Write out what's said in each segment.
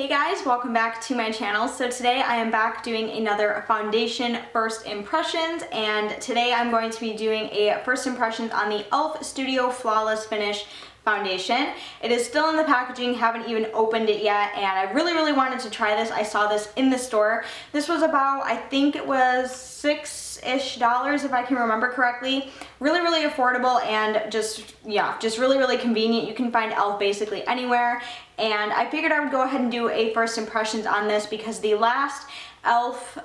Hey guys, welcome back to my channel. So today I am back doing another foundation first impressions, and today I'm going to be doing a first impressions on the e.l.f. Studio Flawless Finish foundation. It is still in the packaging, haven't even opened it yet, and I really wanted to try this. I saw this in the store. This was about, I think it was $6-ish if I can remember correctly. Really affordable and just really convenient. You can find e.l.f. basically anywhere, and I figured I would go ahead and do a first impressions on this because the last e.l.f.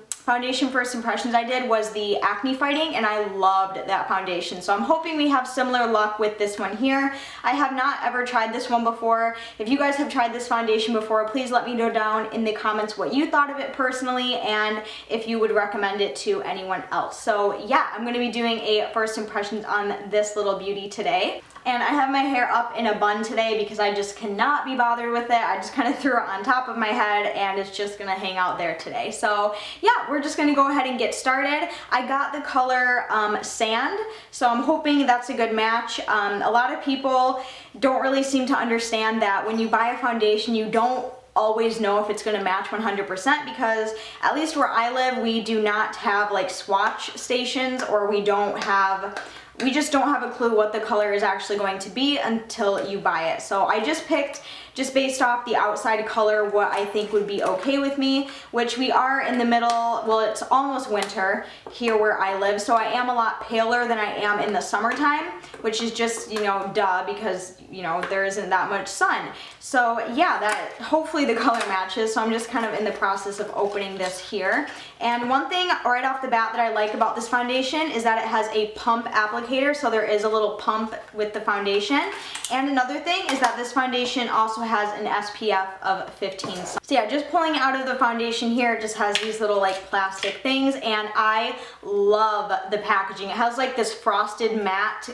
Foundation first impressions I did was the acne fighting, and I loved that foundation. So I'm hoping we have similar luck with this one here. I have not ever tried this one before. If you guys have tried this foundation before, please let me know down in the comments what you thought of it personally and if you would recommend it to anyone else. So yeah, I'm going to be doing a first impressions on this little beauty today. And I have my hair up in a bun today because I just cannot be bothered with it. I just kind of threw it on top of my head and it's just gonna hang out there today. So yeah, we're just gonna go ahead and get started. I got the color Sand, so I'm hoping that's a good match. A lot of people don't really seem to understand that when you buy a foundation, you don't always know if it's going to match 100% because at least where I live, we do not have like swatch stations, or we just don't have a clue what the color is actually going to be until you buy it. So I just picked, just based off the outside color, what I think would be okay with me, which we are in the middle, well, it's almost winter here where I live, so I am a lot paler than I am in the summertime, which is just, you know, duh, because, you know, there isn't that much sun. So yeah, that hopefully the color matches. So I'm just kind of in the process of opening this here. And one thing right off the bat that I like about this foundation is that it has a pump applicator, so there is a little pump with the foundation. And another thing is that this foundation also has an SPF of 15. So yeah, just pulling out of the foundation here, it just has these little like plastic things, and I love the packaging. It has like this frosted matte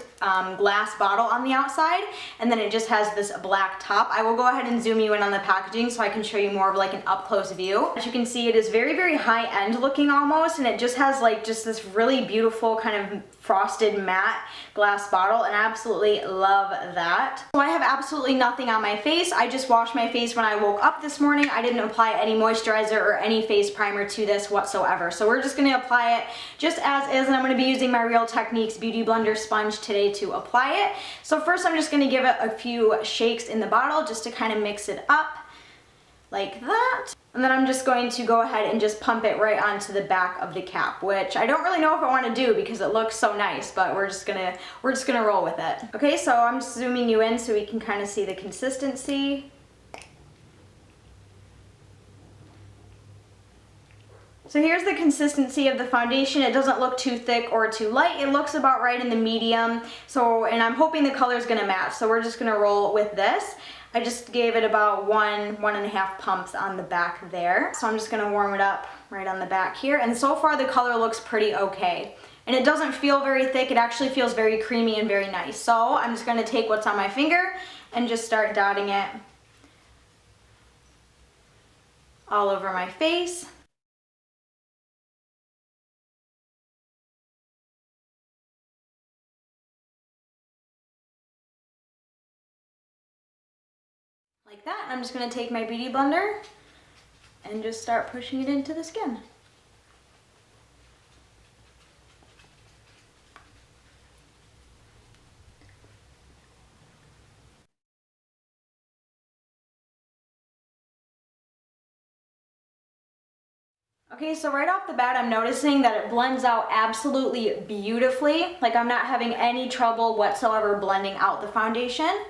glass bottle on the outside, and then it just has this black top. I will go ahead and zoom you in on the packaging so I can show you more of like an up close view. As you can see, it is very high end looking almost, and it just has like just this really beautiful kind of frosted matte glass bottle, and I absolutely love that. So I have absolutely nothing on my face. I just washed my face when I woke up this morning. I didn't apply any moisturizer or any face primer to this whatsoever. So we're just going to apply it just as is, and I'm going to be using my Real Techniques Beauty Blender sponge today to apply it. So first I'm just going to give it a few shakes in the bottle just to kind of mix it up like that. And then I'm just going to go ahead and just pump it right onto the back of the cap, which I don't really know if I want to do because it looks so nice, but we're just gonna roll with it. Okay, so I'm just zooming you in so we can kind of see the consistency. So here's the consistency of the foundation. It doesn't look too thick or too light. It looks about right in the medium. So, and I'm hoping the color is gonna match. So we're just gonna roll with this. I just gave it about one and a half pumps on the back there. So I'm just gonna warm it up right on the back here. And so far the color looks pretty okay. And it doesn't feel very thick. It actually feels very creamy and very nice. So I'm just gonna take what's on my finger and just start dotting it all over my face. Like that. And I'm just going to take my beauty blender and just start pushing it into the skin. Okay, so right off the bat I'm noticing that it blends out absolutely beautifully. Like I'm not having any trouble whatsoever blending out the foundation.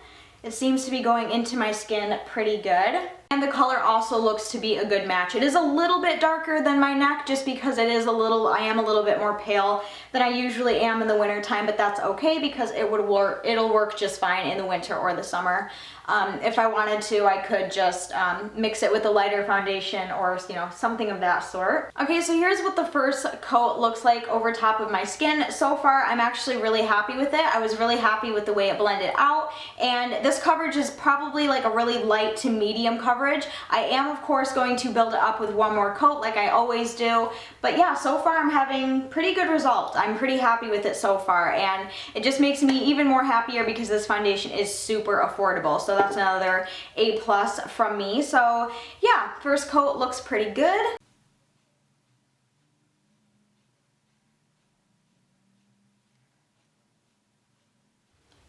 It seems to be going into my skin pretty good. And the color also looks to be a good match. It is a little bit darker than my neck just because I am a little bit more pale than I usually am in the winter time, but that's okay because it'll work just fine in the winter or the summer. If I wanted to, I could just mix it with a lighter foundation or, you know, something of that sort. Okay, so here's what the first coat looks like over top of my skin. So far, I'm actually really happy with it. I was really happy with the way it blended out, and this coverage is probably like a really light to medium coverage coverage. I am, of course, going to build it up with one more coat like I always do. But yeah, so far I'm having pretty good results. I'm pretty happy with it so far, and it just makes me even more happier because this foundation is super affordable. So that's another A+ from me. So yeah, first coat looks pretty good.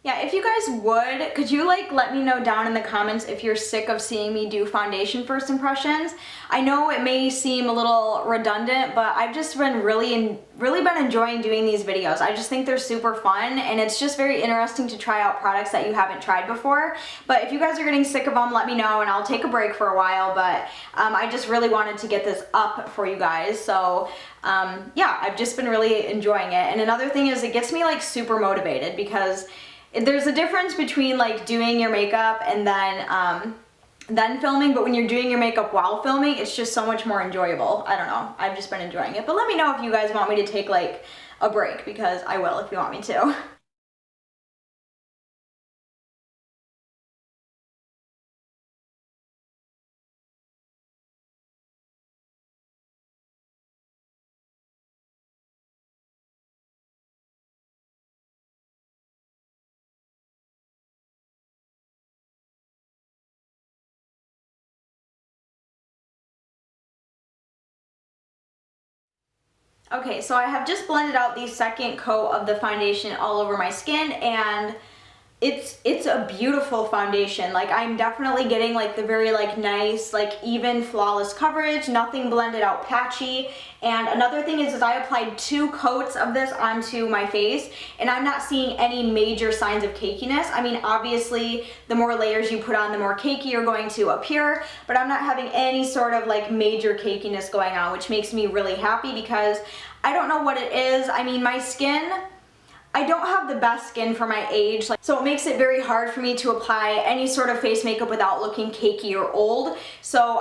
Yeah, if you guys would, could you like let me know down in the comments if you're sick of seeing me do foundation first impressions? I know it may seem a little redundant, but I've just been really been enjoying doing these videos. I just think they're super fun, and it's just very interesting to try out products that you haven't tried before. But if you guys are getting sick of them, let me know and I'll take a break for a while, but I just really wanted to get this up for you guys. So yeah, I've just been really enjoying it. And another thing is it gets me like super motivated, because there's a difference between like doing your makeup and then filming, but when you're doing your makeup while filming, it's just so much more enjoyable. I don't know, I've just been enjoying it. But let me know if you guys want me to take like a break, because I will if you want me to. Okay, so I have just blended out the second coat of the foundation all over my skin, and it's a beautiful foundation. Like, I'm definitely getting like the very like nice, like even flawless coverage, nothing blended out patchy. And another thing is I applied 2 coats of this onto my face, and I'm not seeing any major signs of cakiness. I mean, obviously the more layers you put on, the more cakey you're going to appear, but I'm not having any sort of like major cakiness going on, which makes me really happy, because I don't know what it is. I mean, my skin, I don't have the best skin for my age, so it makes it very hard for me to apply any sort of face makeup without looking cakey or old. So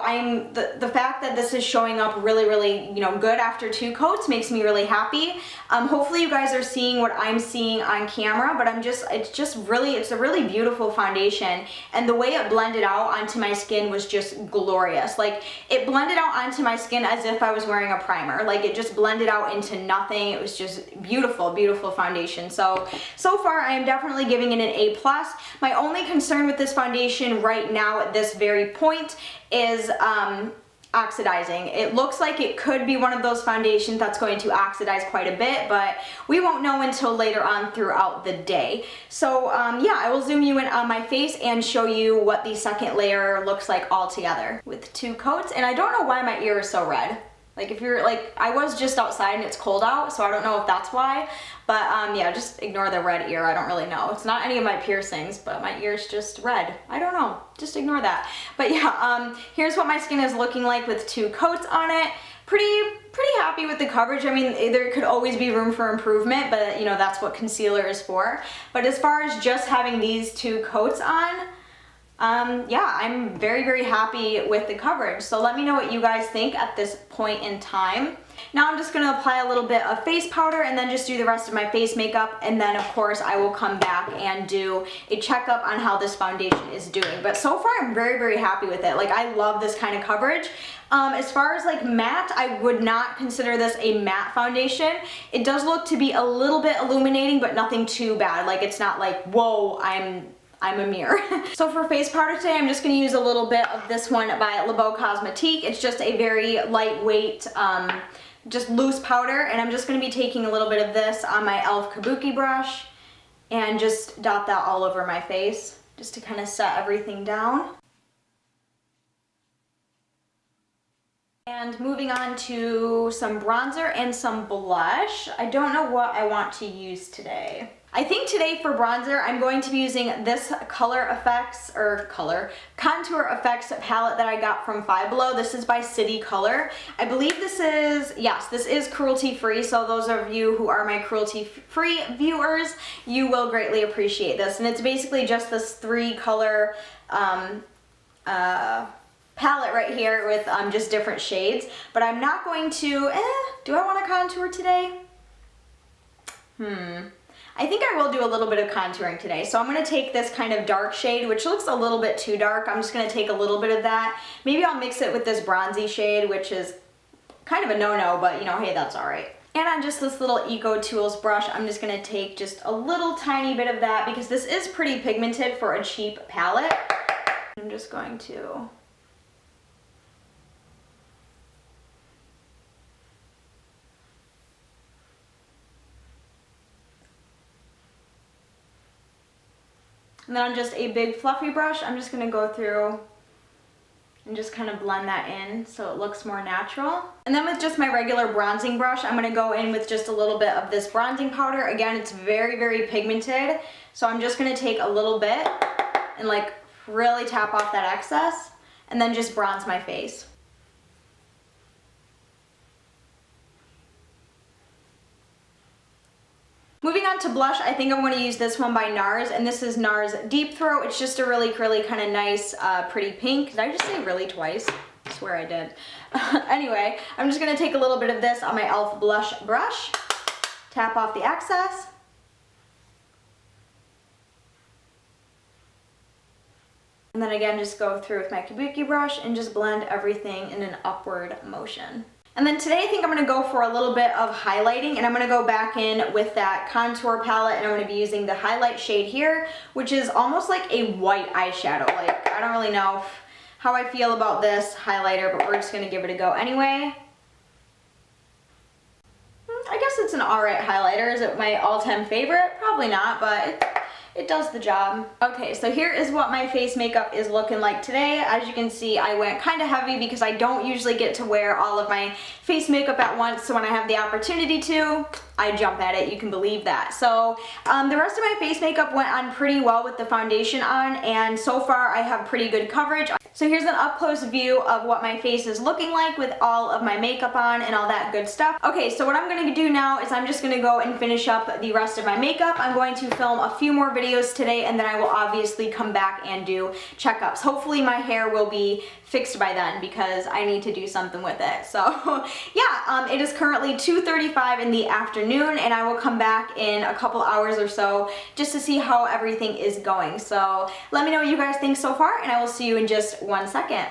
the fact that this is showing up really, you know, good after 2 coats makes me really happy. Hopefully you guys are seeing what I'm seeing on camera, but it's a really beautiful foundation, and the way it blended out onto my skin was just glorious. Like, it blended out onto my skin as if I was wearing a primer. Like, it just blended out into nothing. It was just beautiful, beautiful foundation. So far I am definitely giving it an A+. My only concern with this foundation right now at this very point is oxidizing. It looks like it could be one of those foundations that's going to oxidize quite a bit, but we won't know until later on throughout the day. So yeah, I will zoom you in on my face and show you what the second layer looks like all together with 2 coats. And I don't know why my ear is so red. Like, if you're like, I was just outside and it's cold out, so I don't know if that's why, but yeah, just ignore the red ear. I don't really know. It's not any of my piercings, but my ear's just red. I don't know, just ignore that. But yeah, here's what my skin is looking like with 2 coats on it. Pretty happy with the coverage. I mean, there could always be room for improvement, but you know, that's what concealer is for. But as far as just having these 2 coats on, yeah, I'm very happy with the coverage. So let me know what you guys think at this point in time. Now I'm just going to apply a little bit of face powder and then just do the rest of my face makeup, and then of course I will come back and do a checkup on how this foundation is doing. But so far I'm very happy with it. Like, I love this kind of coverage. As far as like matte, I would not consider this a matte foundation. It does look to be a little bit illuminating, but nothing too bad. Like, it's not like, whoa, I'm a mirror. So for face powder today, I'm just going to use a little bit of this one by Cosmetic. It's just a very lightweight, just loose powder, and I'm just going to be taking a little bit of this on my e.l.f. kabuki brush and just dot that all over my face, just to kind of set everything down. And moving on to some bronzer and some blush. I don't know what I want to use today. I think today for bronzer, I'm going to be using this Contour Effects palette that I got from Five Below. This is by City Color. I believe this is, yes, this is cruelty-free, so those of you who are my cruelty-free viewers, you will greatly appreciate this. And it's basically just this 3-color palette right here with just different shades. But I'm not going to, do I want to contour today? I think I will do a little bit of contouring today. So I'm gonna take this kind of dark shade, which looks a little bit too dark. I'm just gonna take a little bit of that. Maybe I'll mix it with this bronzy shade, which is kind of a no-no, but you know, hey, that's all right. And on just this little Eco Tools brush, I'm just gonna take just a little tiny bit of that because this is pretty pigmented for a cheap palette. I'm just going to and then on just a big fluffy brush, I'm just gonna go through and just kind of blend that in so it looks more natural. And then with just my regular bronzing brush, I'm gonna go in with just a little bit of this bronzing powder. Again, it's very, very pigmented. So I'm just gonna take a little bit and like really tap off that excess and then just bronze my face. Moving on to blush, I think I'm going to use this one by NARS, and this is NARS Deep Throat. It's just a really curly, kind of nice, pretty pink. Did I just say really twice? I swear I did. Anyway, I'm just going to take a little bit of this on my e.l.f. blush brush, tap off the excess, and then again just go through with my kabuki brush and just blend everything in an upward motion. And then today I think I'm going to go for a little bit of highlighting, and I'm going to go back in with that contour palette, and I'm going to be using the highlight shade here, which is almost like a white eyeshadow. Like, I don't really know how I feel about this highlighter, but we're just going to give it a go anyway. I guess it's an alright highlighter. Is it my all-time favorite? Probably not, but it does the job. Okay, so here is what my face makeup is looking like today. As you can see, I went kind of heavy because I don't usually get to wear all of my face makeup at once, so when I have the opportunity to, I jump at it, you can believe that. So the rest of my face makeup went on pretty well with the foundation on, and so far I have pretty good coverage. So here's an up-close view of what my face is looking like with all of my makeup on and all that good stuff. Okay, so what I'm going to do now is I'm just going to go and finish up the rest of my makeup. I'm going to film a few more videos today, and then I will obviously come back and do checkups. Hopefully my hair will be fixed by then because I need to do something with it. So yeah, it is currently 2:35 in the afternoon, and I will come back in a couple hours or so just to see how everything is going. So let me know what you guys think so far, and I will see you in just 1 second.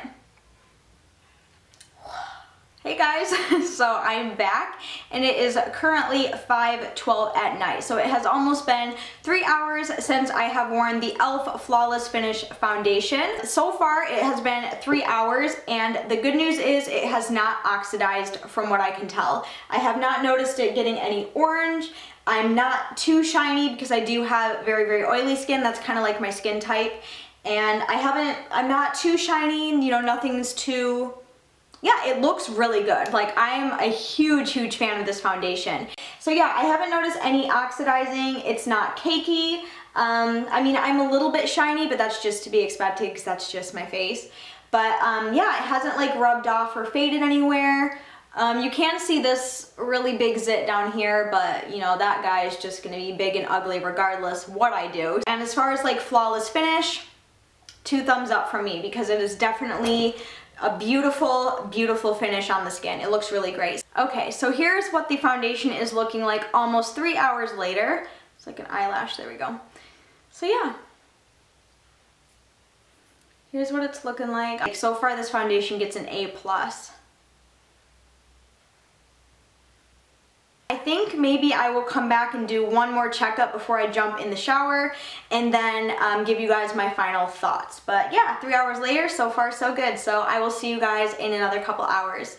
Hey guys, so I'm back, and it is currently 5:12 at night. So it has almost been 3 hours since I have worn the e.l.f. Flawless Finish Foundation. So far it has been 3 hours, and the good news is it has not oxidized from what I can tell. I have not noticed it getting any orange. I'm not too shiny because I do have very, very oily skin. That's kind of like my skin type. And I'm not too shiny, you know, nothing's too, yeah, it looks really good. Like, I'm a huge, huge fan of this foundation. So yeah, I haven't noticed any oxidizing. It's not cakey. I mean, I'm a little bit shiny, but that's just to be expected because that's just my face. But yeah, it hasn't like rubbed off or faded anywhere. You can see this really big zit down here, but you know, that guy is just gonna be big and ugly regardless what I do. And as far as like flawless finish, 2 thumbs up from me because it is definitely a beautiful, beautiful finish on the skin. It looks really great. Okay, so here's what the foundation is looking like almost 3 hours later. It's like an eyelash, there we go. So yeah. Here's what it's looking like. So far this foundation gets an A+. I think maybe I will come back and do one more checkup before I jump in the shower, and then give you guys my final thoughts. But yeah, 3 hours later, so far so good. So I will see you guys in another couple hours.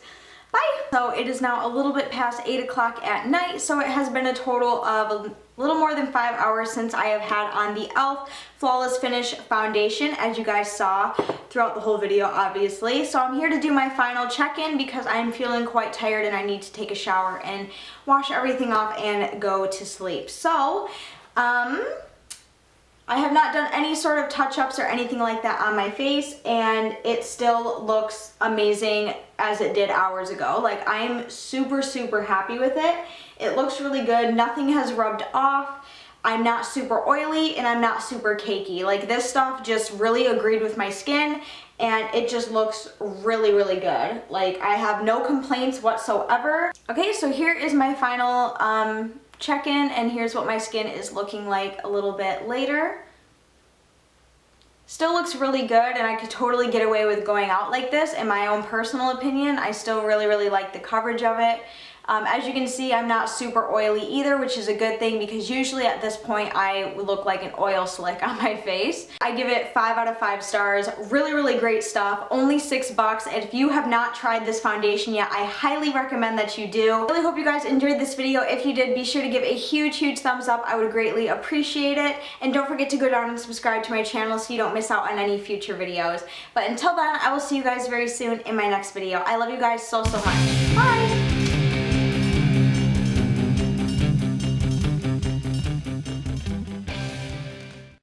Bye! So it is now a little bit past 8 o'clock at night, so it has been a total of a little more than 5 hours since I have had on the e.l.f. Flawless Finish Foundation, as you guys saw throughout the whole video, obviously. So I'm here to do my final check-in because I'm feeling quite tired and I need to take a shower and wash everything off and go to sleep. So, I have not done any sort of touch-ups or anything like that on my face, and it still looks amazing as it did hours ago. Like, I'm super, super happy with it. It looks really good. Nothing has rubbed off. I'm not super oily, and I'm not super cakey. Like, this stuff just really agreed with my skin, and it just looks really, really good. Like, I have no complaints whatsoever. Okay, so here is my final check-in, and here's what my skin is looking like a little bit later. Still looks really good, and I could totally get away with going out like this in my own personal opinion. I still really like the coverage of it. As you can see, I'm not super oily either, which is a good thing because usually at this point I look like an oil slick on my face. I give it 5 out of 5 stars. Really great stuff. Only $6. And if you have not tried this foundation yet, I highly recommend that you do. I really hope you guys enjoyed this video. If you did, be sure to give a huge thumbs up. I would greatly appreciate it. And don't forget to go down and subscribe to my channel so you don't miss out on any future videos. But until then, I will see you guys very soon in my next video. I love you guys so much. Bye!